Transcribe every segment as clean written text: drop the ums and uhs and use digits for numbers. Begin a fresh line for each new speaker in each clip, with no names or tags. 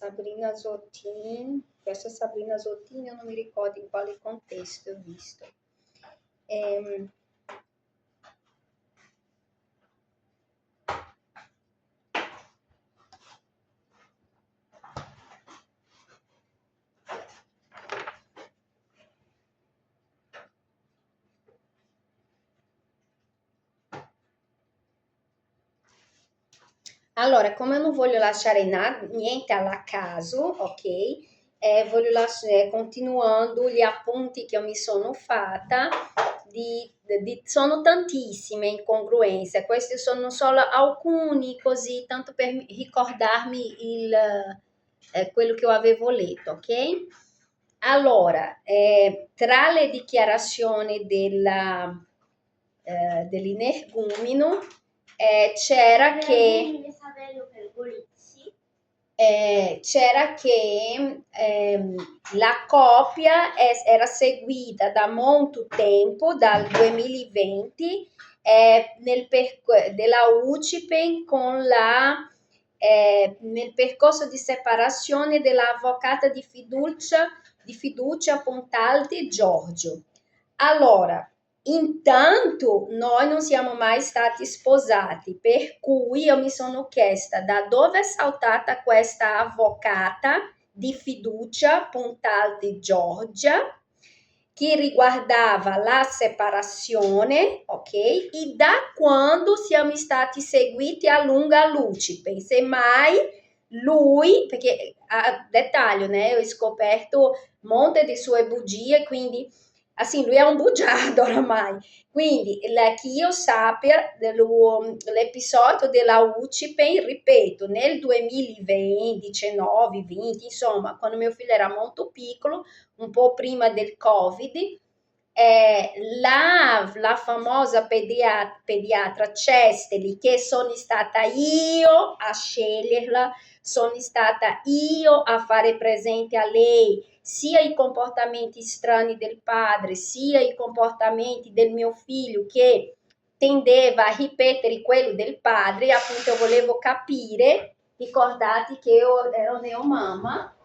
Sabrina Zotin. Questa Sabrina Zotin eu não me ricordo em quale contesto eu visto. Allora, come non voglio lasciare niente alla caso, ok? Voglio continuando gli appunti che mi sono fatta, sono tantissime incongruenze, questi sono solo alcuni così, tanto per ricordarmi quello che io avevo letto, ok? Allora, tra le dichiarazioni dell'energumeno c'era che la coppia era seguita da molto tempo, dal 2020, della UCIPE nel percorso di separazione dell'avvocata di fiducia Pontalti Giorgio. Allora, intanto noi non siamo mai stati sposati, per cui io mi sono chiesta da dove è saltata questa avvocata di fiducia Pontalti Giorgia, che riguardava la separazione, ok? E da quando siamo stati seguiti a lunga luce, semmai lui, perché a dettaglio, né, ho scoperto molte di sue bugie, quindi assim, lui è un bugiardo oramai. Quindi, che io sappia, l'episodio della UCIPE, ripeto, nel 2019, 20, insomma, quando mio figlio era molto piccolo, un po' prima del Covid, la famosa pediatra Cesteli, che sono stata io a sceglierla, sono stata io a fare presente a lei sia i comportamenti strani del padre, sia i comportamenti del mio figlio che tendeva a ripetere quello del padre, appunto volevo capire, ricordate che io ero neomamma,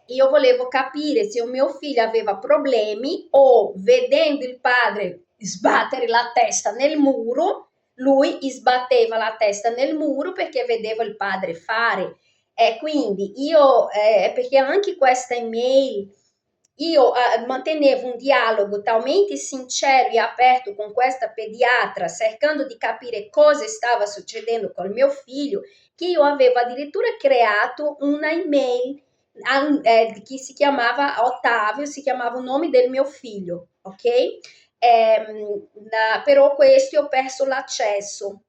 io volevo capire se un mio figlio aveva problemi o vedendo il padre sbattere la testa nel muro, lui sbatteva la testa nel muro perché vedeva il padre fare. Quindi io, perché anche questa email, io mantenevo un dialogo talmente sincero e aperto con questa pediatra, cercando di capire cosa stava succedendo con mio figlio, che io avevo addirittura creato una email che si chiamava Ottavio, si chiamava il nome del mio figlio, ok? Però questo ho perso l'accesso.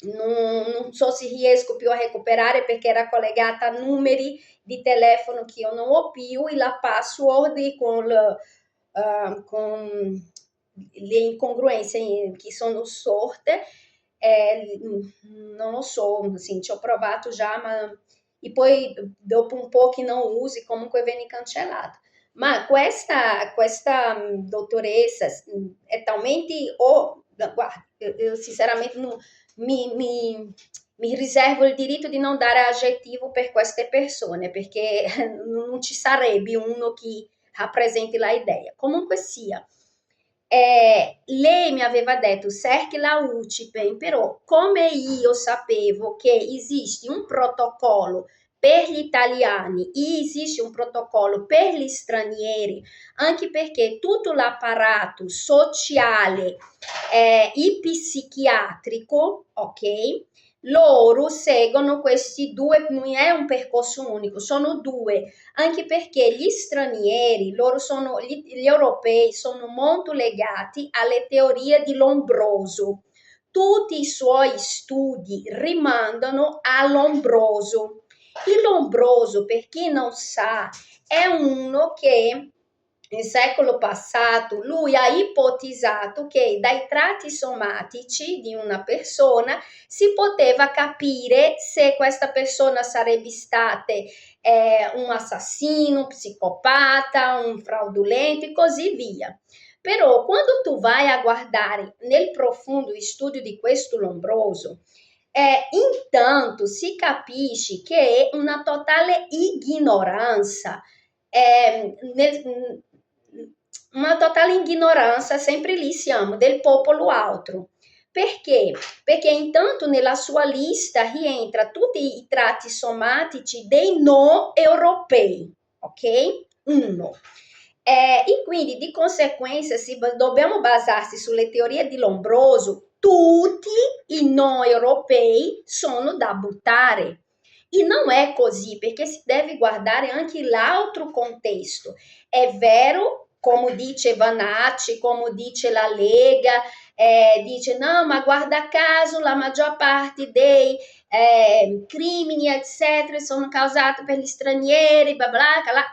Non so se riesco più a recuperare perché era collegata a numeri di telefono che io non ho più e la password con le incongruenze che sono sorte. Non lo so, assim, ci ho provato già, ma e poi dopo un po' che non usi comunque viene cancellata. Ma questa dottoressa è talmente, guarda, io sinceramente mi riservo il diritto di non dare aggettivo per queste persone, perché non ci sarebbe uno che rappresenti la idea. Comunque sia, lei mi aveva detto cerchi la UCIPE, però come io sapevo che esiste un protocollo per gli italiani e esiste un protocollo per gli stranieri, anche perché tutto l'apparato sociale e psichiatrico, ok? Loro seguono questi due, non è un percorso unico, sono due, anche perché gli stranieri, gli europei sono molto legati alle teorie di Lombroso. Tutti i suoi studi rimandano a Lombroso. Il Lombroso, per chi non sa, è uno che nel secolo passato lui ha ipotizzato che dai tratti somatici di una persona si poteva capire se questa persona sarebbe stata un assassino, un psicopata, un fraudolento e così via. Però quando tu vai a guardare nel profondo studio di questo Lombroso, Intanto si capisce che una totale ignoranza, eh, nel- uma totale ignoranza, sempre lì siamo, del popolo altro. Perché? Perché intanto nella sua lista rientra tutti i tratti somatici dei no europei, ok? Uno. E quindi di conseguenza dobbiamo basarsi sulle teorie di Lombroso, tutti i no europei sono da buttare. E non è così, perché si deve guardare anche l'altro contesto. È vero, come dice Vanacci, come dice la Lega, dice no, ma guarda caso la maggior parte dei crimini, eccetera, sono causati per gli stranieri, bla bla bla.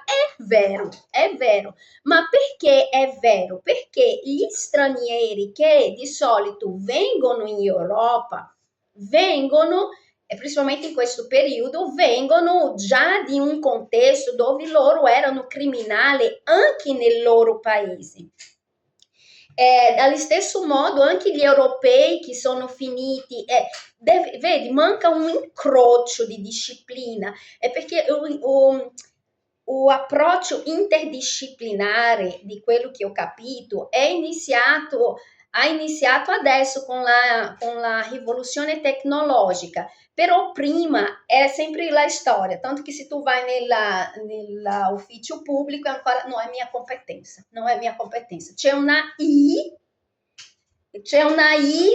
È vero, ma perché è vero? Perché gli stranieri che di solito vengono in Europa, vengono, e principalmente in questo periodo, vengono già di un contesto dove loro erano criminali anche nel loro paese. Allo stesso modo anche gli europei che sono finiti, vedi, manca un incrocio di disciplina, è perché o approccio interdisciplinare di quello che ho capito ha iniziato adesso con la rivoluzione tecnologica, però prima è sempre la storia, tanto che se tu vai nell'ufficio pubblico ancora non è mia competenza, non è mia competenza. C'è una I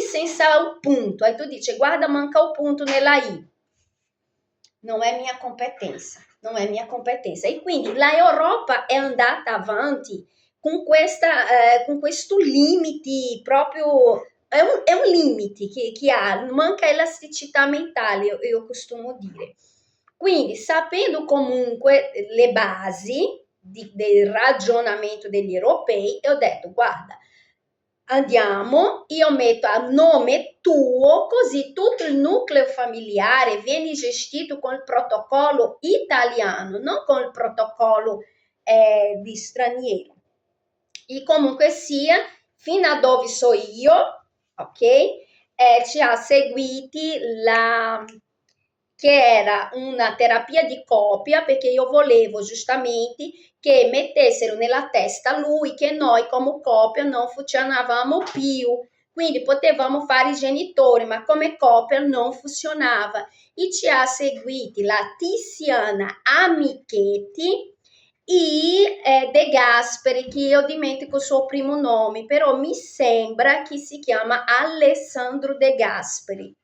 senza il punto, aí tu dici guarda manca il punto nella I. Non è mia competenza, non è mia competenza. E quindi l'Europa è andata avanti con questo limite proprio, è un limite che ha, manca elasticità mentale, io costumo dire. Quindi, sapendo comunque le basi del ragionamento degli europei, ho detto, guarda, andiamo, io metto a nome tuo, così tutto il nucleo familiare viene gestito con il protocollo italiano, non con il protocollo di straniero. E comunque sia, fino a dove so io, ok? Ci ha seguiti che era una terapia di coppia, perché io volevo giustamente che mettessero nella testa lui che noi come coppia non funzionavamo più, quindi potevamo fare i genitori, ma come coppia non funzionava. E ci ha seguiti la Tiziana Amichetti e De Gasperi, che io dimentico il suo primo nome, però mi sembra che si chiama Alessandro De Gasperi.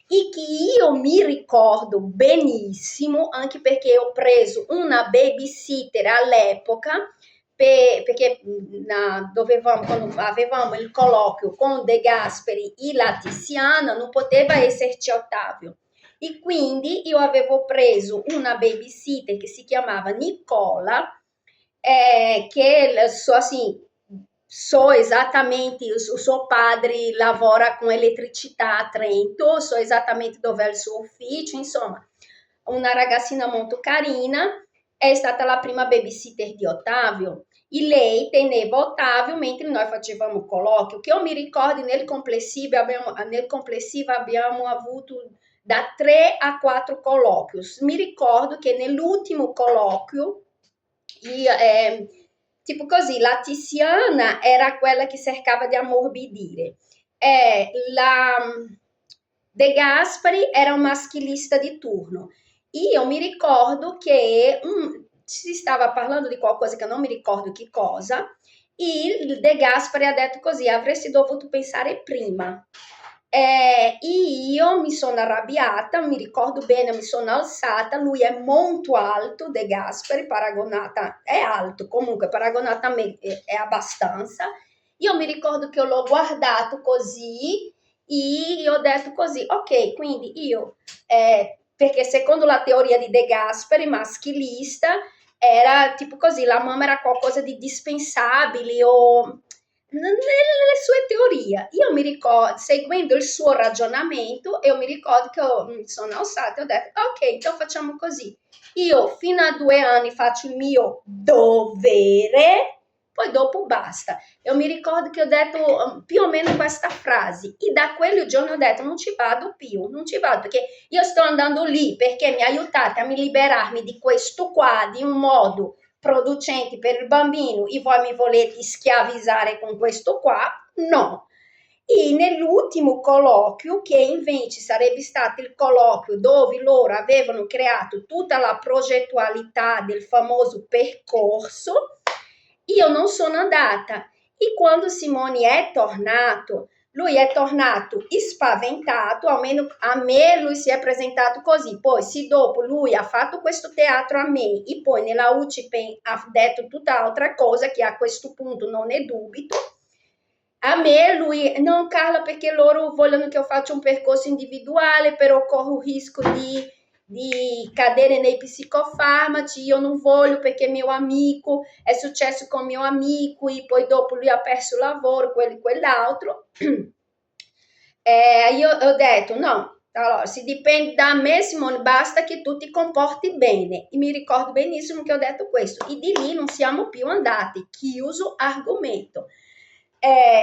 E che io mi ricordo benissimo, anche perché ho preso una babysitter all'epoca, perché quando avevamo il colloquio con De Gasperi e la Tiziana, non poteva esserci Ottavio. E quindi io avevo preso una babysitter che si chiamava Nicola, che assim, so esattamente, o suo padre lavora com elettricità a Trento, so esattamente dove è il suo ufficio, insomma, una ragazzina molto carina, è stata la prima babysitter di Ottavio. E lei teneva Ottavio mentre noi facevamo colloquio, che io mi ricordo nel complessivo abbiamo avuto da 3 a 4 colloqui. Mi ricordo che nell'ultimo colloquio, tipo così, la Tiziana era quella che cercava di ammorbidire. La De Gasperi era un maschilista di turno. Io mi ricordo che si stava parlando di qualcosa che non mi ricordo che cosa, e il De Gasperi ha detto così, avresti dovuto pensare prima. Io mi sono arrabbiata, mi ricordo bene, mi sono alzata, lui è molto alto, De Gasperi, paragonata, è alto comunque, paragonata a me è abbastanza. Io mi ricordo che l'ho guardato così e ho detto così, ok, quindi io, perché secondo la teoria di De Gasperi, maschilista, era tipo così, la mamma era qualcosa di dispensabile o nelle sue teorie. Io mi ricordo, seguendo il suo ragionamento, io mi ricordo che mi sono alzata e ho detto, ok, então facciamo così. Io fino a 2 anni faccio il mio dovere, poi dopo basta. Eu mi ricordo che ho detto più o meno questa frase e da quel giorno ho detto non ci vado più, non ci vado perché io sto andando lì perché mi aiutate a mi liberarmi di questo qua di un modo producente per il bambino e voi mi volete schiavizzare con questo qua? No. E nell'ultimo colloquio, che invece sarebbe stato il colloquio dove loro avevano creato tutta la progettualità del famoso percorso, io non sono andata. E quando Simone è tornato, lui è tornato spaventato, almeno a me lui si è presentato così, poi sì, dopo lui ha fatto questo teatro a me e poi nella UCIPEN ha detto tutt'altra cosa che a questo punto non ne dubito. A me lui, no Carla, perché loro vogliono che io faccia un percorso individuale, però corro il rischio di cadere nei psicofarmaci, io non voglio perché mio amico, è successo con mio amico e poi dopo lui ha perso il lavoro, quello e quell'altro. Io ho detto no, allora se dipende da me Simone basta che tu ti comporti bene e mi ricordo benissimo che ho detto questo e di lì non siamo più andati, chiuso argomento.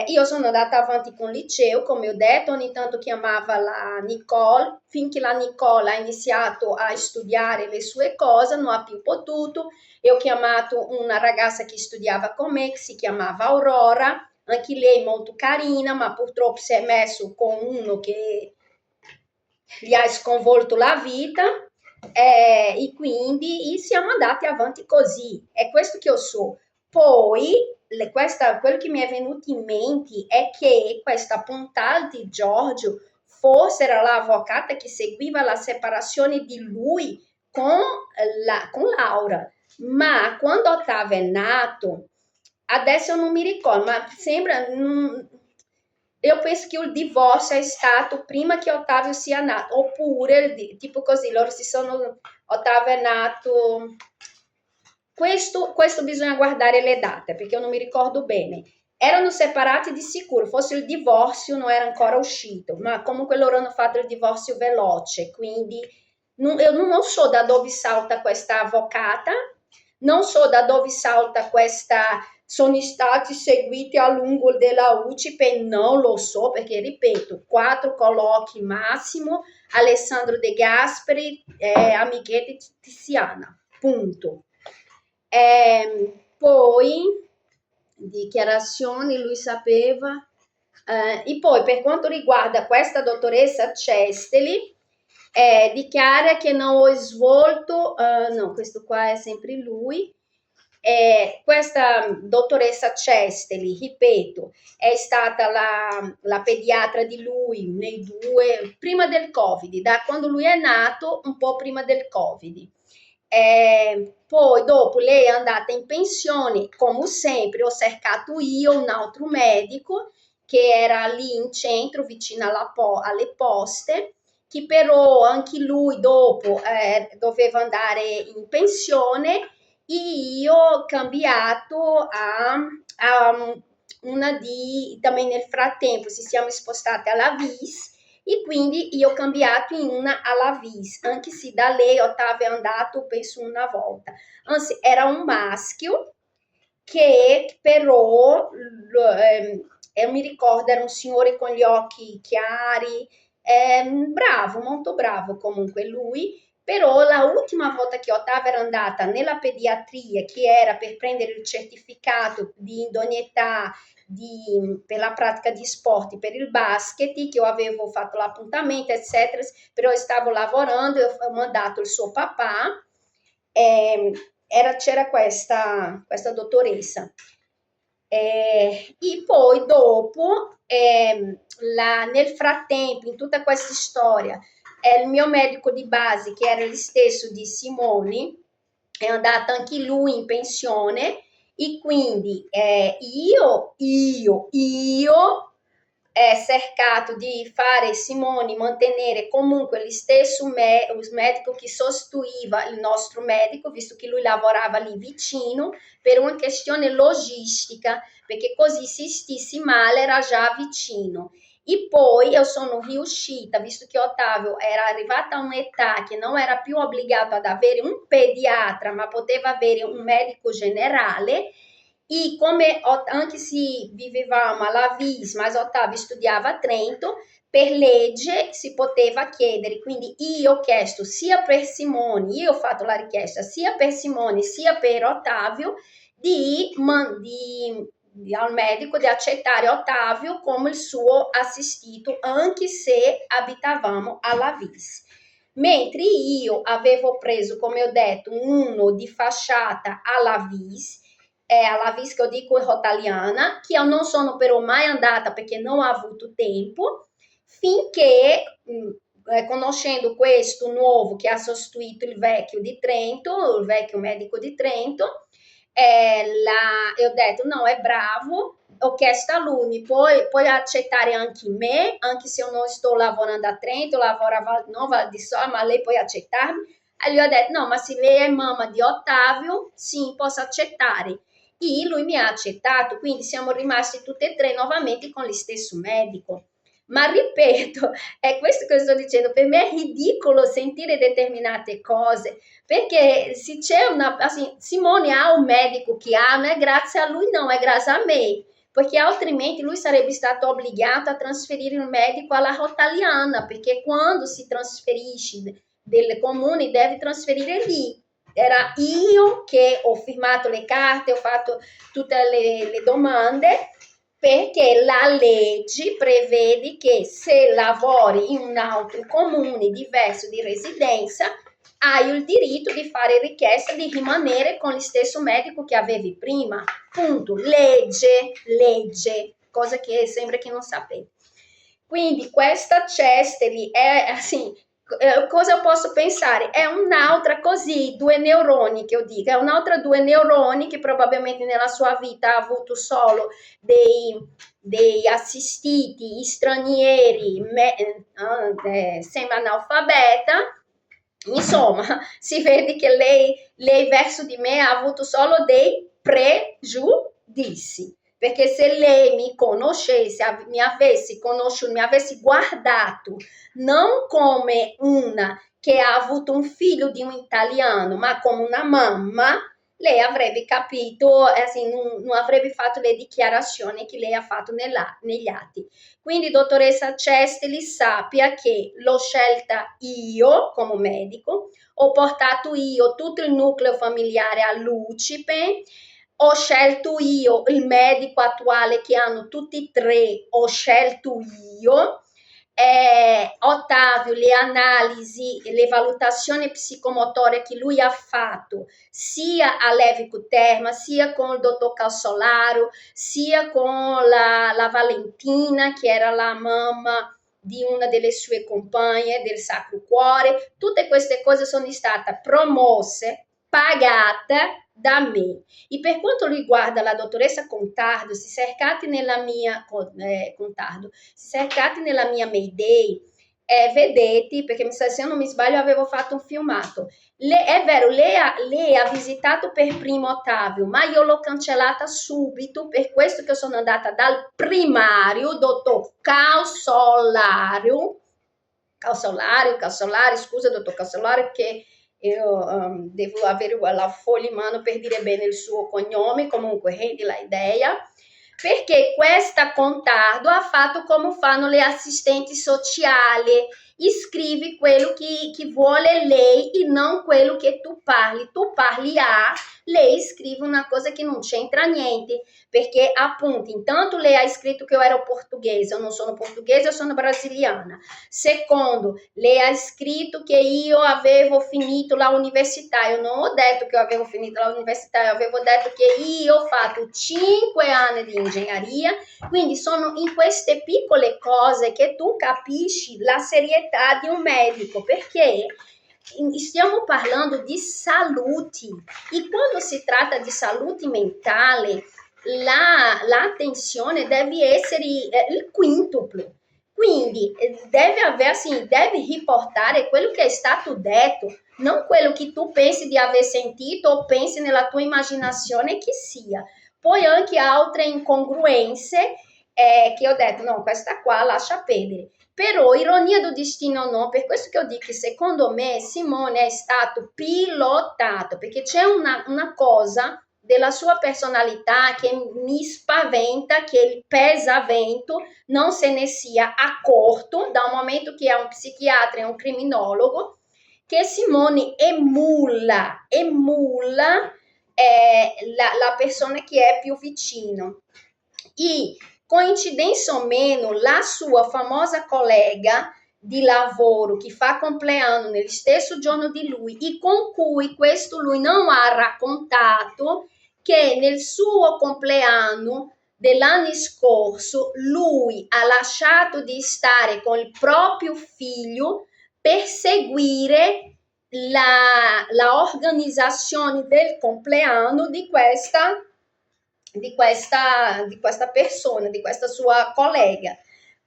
Io sono andata avanti con il liceo, come ho detto, ogni tanto chiamava la Nicole, finché la Nicole ha iniziato a studiare le sue cose, non ha più potuto, e ho chiamato una ragazza che studiava con me, che si chiamava Aurora, anche lei molto carina, ma purtroppo si è messo con uno che gli ha sconvolto la vita, e quindi siamo andati avanti così, è questo che io so. Poi, quello che mi è venuto in mente è che questa puntata di Giorgio forse era l'avvocata che seguiva la separazione di lui con Laura, ma quando Ottavio è nato, adesso non mi ricordo, ma sembra... io penso che il divorzio è stato prima che Ottavio sia nato, oppure tipo così, loro si sono, Ottavio è nato, questo bisogna guardare le date, perché io non mi ricordo bene. Erano separati di sicuro, forse il divorzio non era ancora uscito, ma comunque loro hanno fatto il divorzio veloce, quindi io non so da dove salta questa avvocata, non so da dove salta questa, sono stati seguiti a lungo della UCIPE, non lo so, perché ripeto, 4 colloqui massimo, Alessandro De Gasperi, Amichetti Tiziana, punto. Poi dichiarazioni, lui sapeva. E poi per quanto riguarda questa dottoressa Cesteli, dichiara che non ho svolto, no, questo qua è sempre lui, questa dottoressa Cesteli, ripeto, è stata la pediatra di lui nei due, prima del Covid, da quando lui è nato, un po' prima del Covid. Poi dopo lei è andata in pensione, come sempre ho cercato io un altro medico che era lì in centro vicino alle poste, che però anche lui dopo doveva andare in pensione e io ho cambiato a una di, também nel frattempo ci siamo spostati alla VIS e quindi io ho cambiato in una alla VIS, anche se da lei Ottavio è andato penso una volta. Anzi, era un maschio che però, mi ricordo, era un signore con gli occhi chiari, bravo, molto bravo comunque lui, però la ultima volta che Ottavio era andata nella pediatria, che era per prendere il certificato di idoneità per la pratica di sport, per il basket, che io avevo fatto l'appuntamento, eccetera, però stavo lavorando, ho mandato il suo papà, c'era questa dottoressa. E poi dopo, nel frattempo, in tutta questa storia, il mio medico di base, che era lo stesso di Simoni, è andato anche lui in pensione e quindi io cercato di fare Simoni mantenere comunque lo stesso medico che sostituiva il nostro medico, visto che lui lavorava lì vicino, per una questione logistica, perché così se stessi male era già vicino. E poi io sono riuscita, visto che Ottavio era arrivato a un'età che non era più obbligato ad avere un pediatra, ma poteva avere un medico generale, e come anche se vivevamo a Vis, mas Ottavio studiava a Trento, per legge si poteva chiedere, quindi io ho chiesto sia per Simone, io ho fatto la richiesta sia per Simone sia per Ottavio al medico di accettare Ottavio come il suo assistito, anche se abitavamo alla Vis. Mentre io avevo preso, come ho detto, uno di fasciata alla Vis che eu digo Rotaliana, che eu non sono però mai andata perché non ho avuto tempo, finché conoscendo questo nuovo che ha sostituito il vecchio di Trento, il vecchio medico di Trento, eu ho detto no, è bravo, ho chiesto a lui, puoi accettare anche me, anche se eu não estou lavorando a Trento, lavoro a Val di Sol, ma lei può accettarmi? Aí lui ho detto no, ma se lei è mamma di Ottavio, sì, posso accettare. E lui mi ha accettato, quindi siamo rimasti tutti e tre nuovamente con lo stesso medico. Ma ripeto, è questo che sto dicendo, per me è ridicolo sentire determinate cose, perché se c'è una, assim, Simone ha un medico che ha, non è grazie a lui, non è grazie a me, perché altrimenti lui sarebbe stato obbligato a trasferire il medico alla Rotaliana, perché quando si trasferisce del comune deve trasferire lì. Era io che ho firmato le carte, ho fatto tutte le domande, perché la legge prevede che se lavori in un altro comune diverso di residenza hai il diritto di fare richiesta di rimanere con lo stesso medico che avevi prima. Punto. Legge, cosa che sembra che non sapete. Quindi questa Cesteri è assim, cosa eu posso pensare? È un'altra così, due neuroni che io dico, è un'altra due neuroni che probabilmente nella sua vita ha avuto solo dei assistiti stranieri semi-analfabeta. Insomma, si vede che lei verso di me ha avuto solo dei pregiudizi, perché se lei mi conoscesse, mi avesse conosciuto, mi avesse guardato non come una che ha avuto un figlio di un italiano, ma come una mamma, lei avrebbe capito, assim, non avrebbe fatto le dichiarazioni che lei ha fatto negli atti. Quindi, dottoressa Cesteli, sappia che l'ho scelta io come medico, ho portato io tutto il nucleo familiare a Lucipe, ho scelto io il medico attuale che hanno tutti e tre, ho scelto io. Ottavio, le analisi, le valutazioni psicomotorie che lui ha fatto sia a Levico Terma, sia con il dottor Calsolaro, sia con la Valentina, che era la mamma di una delle sue compagne del Sacro Cuore. Tutte queste cose sono state promosse, pagate da me. E per quanto riguarda la dottoressa Contardo, se cercate nella mia Mayday, vedete, perché se eu non mi sbaglio avevo fatto un filmato. È vero, lei ha visitato per primo Ottavio, ma io l'ho cancellata subito, per questo che sono andata dal primario, dottor Calsolari, scusa, dottor Calsolari, perché io devo avere la foglia in mano per dire bene il suo cognome, comunque rende la idea, perché questa Contardo ha fatto come fanno le assistenti sociali, scrivi quello che vuole lei e non quello che tu parli A, lei scrive una cosa che non c'entra niente, perché appunto intanto lei ha scritto che io ero portoghese, eu non sono portoghese, eu sono brasiliana. Secondo, lei ha scritto che io avevo finito la università, io non ho detto che io avevo finito la università, io avevo detto che io ho fatto 5 anni di ingegneria, quindi sono in queste piccole cose che tu capisci la serietà di un medico, perché stiamo parlando di salute e quando si tratta di salute mentale l'attenzione deve essere il quintuplo. Quindi deve riportare quello che è stato detto, non quello che tu pensi di aver sentito o pensi nella tua immaginazione che sia. Poi anche altre incongruenze che ho detto, no, questa qua lascia perdere. Però, ironia do destino o no, per questo che io dico che secondo me Simone è stato pilotato, perché c'è una cosa della sua personalità che mi spaventa che il pesamento non se ne sia accorto dal momento che è un psichiatra e un criminologo, che Simone emula la persona che è più vicino. E, coincidenza o meno, la sua famosa collega di lavoro che fa compleanno nello stesso giorno di lui e con cui questo lui non ha raccontato che nel suo compleanno dell'anno scorso lui ha lasciato di stare con il proprio figlio per seguire la organizzazione del compleanno di questa persona, di questa sua collega.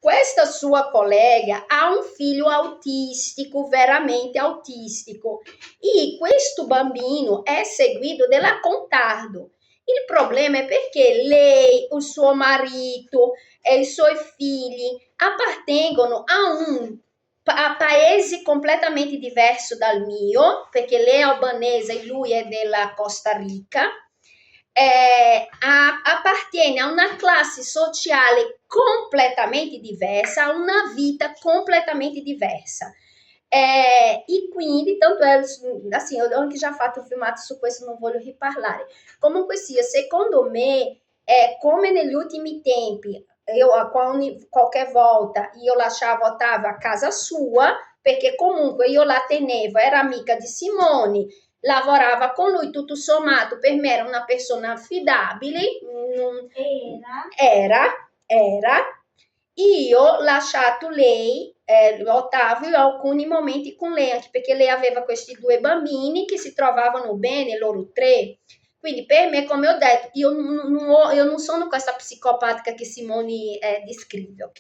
Questa sua collega ha un figlio autistico, veramente autistico, e questo bambino è seguito dalla contardo. Il problema è perché lei, il suo marito e i suoi figli appartengono a paesi completamente diversi dal mio, perché lei è albanese e lui è della Costa Rica. Appartiene a una classe sociale completamente diversa, a una vita completamente diversa. E quindi, tanto è, assim, ho anche già fatto un filmato su questo, non voglio riparlare. Comunque sia, secondo me, come negli ultimi tempi, io qualche volta io lasciavo Ottavio a casa sua, perché comunque io la tenevo, era amica di Simone, lavorava con lui, tutto sommato per me era una persona affidabile. Era. Io ho lasciato lei, Ottavio, alcuni momenti con lei, anche perché lei aveva questi due bambini che si trovavano bene, loro tre. Quindi per me, come ho detto, io non sono questa psicopatica che Simone descrive, ok?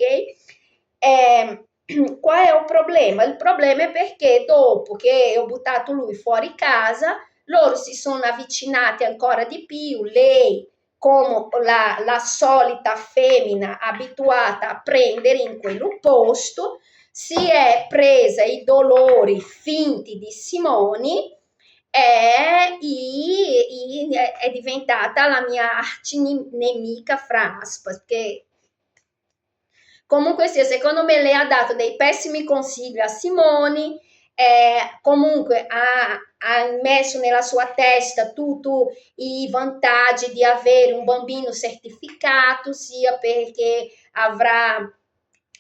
Qual è il problema? Il problema è perché dopo che ho buttato lui fuori casa, loro si sono avvicinati ancora di più, lei come la solita femmina abituata a prendere in quel posto, si è presa i dolori finti di Simone e è diventata la mia arcinemica fra aspas, che comunque sia, secondo me lei ha dato dei pessimi consigli a Simone, comunque ha messo nella sua testa tutti i vantaggi di avere un bambino certificato, sia perché avrà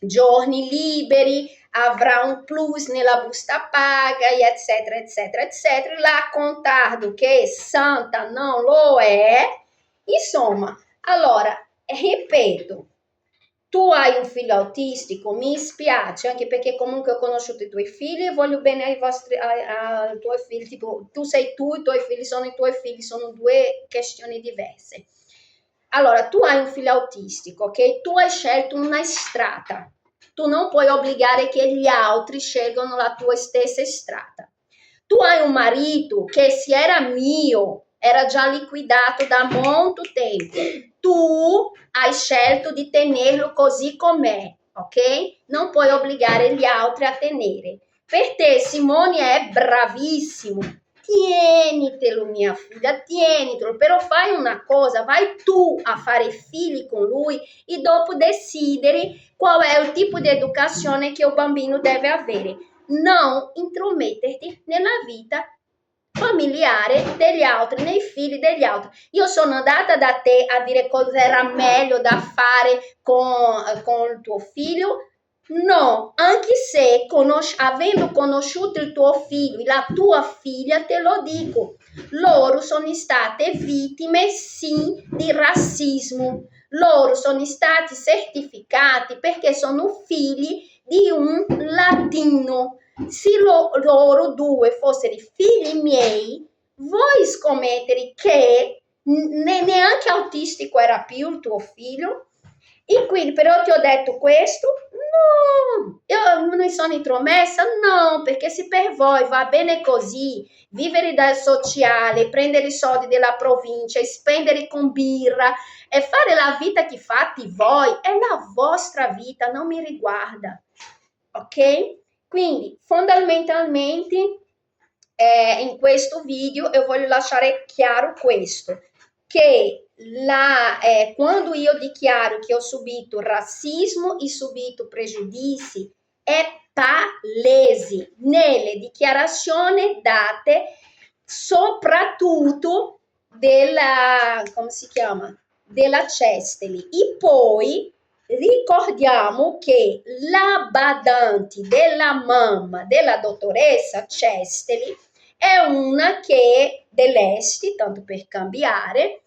giorni liberi, avrà un plus nella busta paga, eccetera, eccetera, eccetera. La contardo che santa non lo è. Insomma, allora, ripeto, tu hai un figlio autistico, mi spiace, anche perché comunque ho conosciuto i tuoi figli e voglio bene ai tuoi figli, tipo tu sei tu, i tuoi figli, sono due questioni diverse. Allora, tu hai un figlio autistico, ok? Tu hai scelto una strada, tu non puoi obbligare che gli altri scelgano la tua stessa strada. Tu hai un marito che se era mio, era già liquidato da molto tempo. Tu hai scelto di tenerlo così com'è, ok? Non puoi obbligare gli altri a tenere. Per te Simone è bravissimo. Tienitelo, mia figlia, tienitelo, però fai una cosa, vai tu a fare figli con lui e dopo decidere qual è il tipo di educazione che il bambino deve avere. Non intrometterti nella vita familiare degli altri, nei figli degli altri. Io sono andata da te a dire cosa era meglio da fare con il tuo figlio? No, anche se avendo conosciuto il tuo figlio e la tua figlia, te lo dico, loro sono state vittime, sì, di razzismo. Loro sono stati certificati perché sono figli di un latino. Se loro due fossero figli miei, vuoi scommettere che neanche autistico era più il tuo figlio? E quindi però ti ho detto questo? No, io non mi sono intromessa? No, perché se per voi va bene così, vivere dal sociale, prendere i soldi della provincia e spendere con birra e fare la vita che fate voi, è la vostra vita, non mi riguarda, ok? Quindi fondamentalmente in questo video io voglio lasciare chiaro questo. che quando io dichiaro che ho subito razzismo e subito pregiudizi, è palese nelle dichiarazioni date soprattutto come si chiama? Della Cesteli. E poi ricordiamo che la badante della mamma della dottoressa Cesteli è una che dell'Est, tanto per cambiare,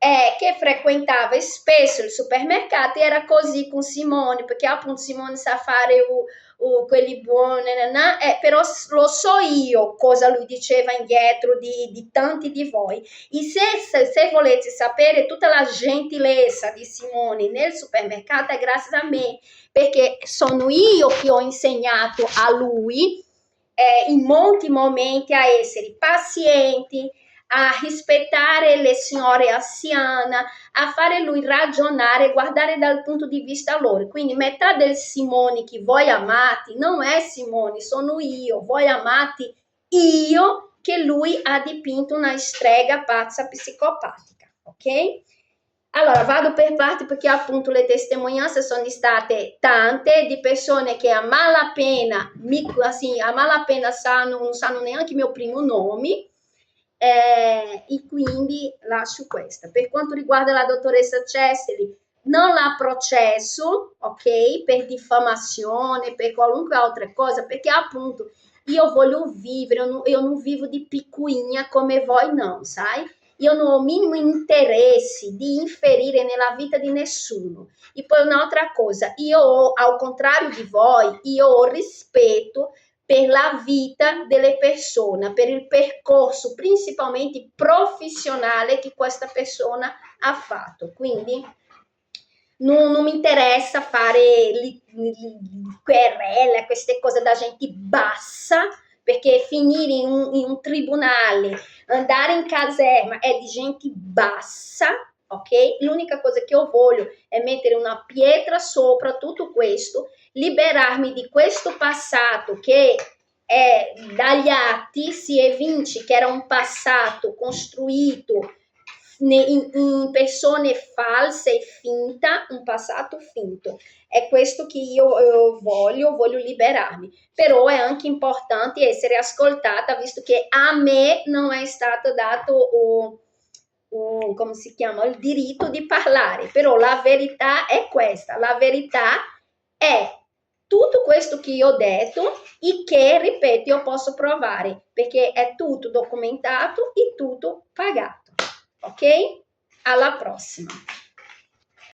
che frequentava spesso il supermercato, era così con Simone, perché appunto Simone sa fare quelli buoni, però lo so io cosa lui diceva indietro di tanti di voi. E se volete sapere tutta la gentilezza di Simone nel supermercato è grazie a me, perché sono io che ho insegnato a lui in molti momenti a essere pazienti, a rispettare le signore anziane, a fare lui ragionare, guardare dal punto di vista loro. Quindi metà del Simone che voi amate non è Simone, sono io, voi amate io che lui ha dipinto una strega pazza psicopatica, ok? Allora, vado per parti perché appunto le testimonianze sono state tante di persone che a malapena, non sanno neanche il mio primo nome, e quindi lascio questa. Per quanto riguarda la dottoressa Cesteli, non la processo, ok, per diffamazione, per qualunque altra cosa, perché appunto io voglio vivere, io non vivo di piccuinha come voi non, sai? Io non ho il minimo interesse di inferire nella vita di nessuno. E poi un'altra cosa, io ho, al contrario di voi, io ho rispetto per la vita delle persone, per il percorso principalmente professionale che questa persona ha fatto. Quindi non mi interessa fare querela, queste cose da gente bassa, perché finire in un tribunale, andare in caserma è di gente bassa, ok? L'unica cosa che io voglio è mettere una pietra sopra tutto questo, liberarmi di questo passato che è dagli atti si evince che era un passato costruito in persone false e finta, un passato finto. È questo che io voglio liberarmi. Però è anche importante essere ascoltata, visto che a me non è stato dato come si chiama, il diritto di parlare. Però la verità è questa, la verità è tutto questo che io ho detto e che, ripeto, io posso provare, perché è tutto documentato e tutto pagato. Ok? Alla prossima!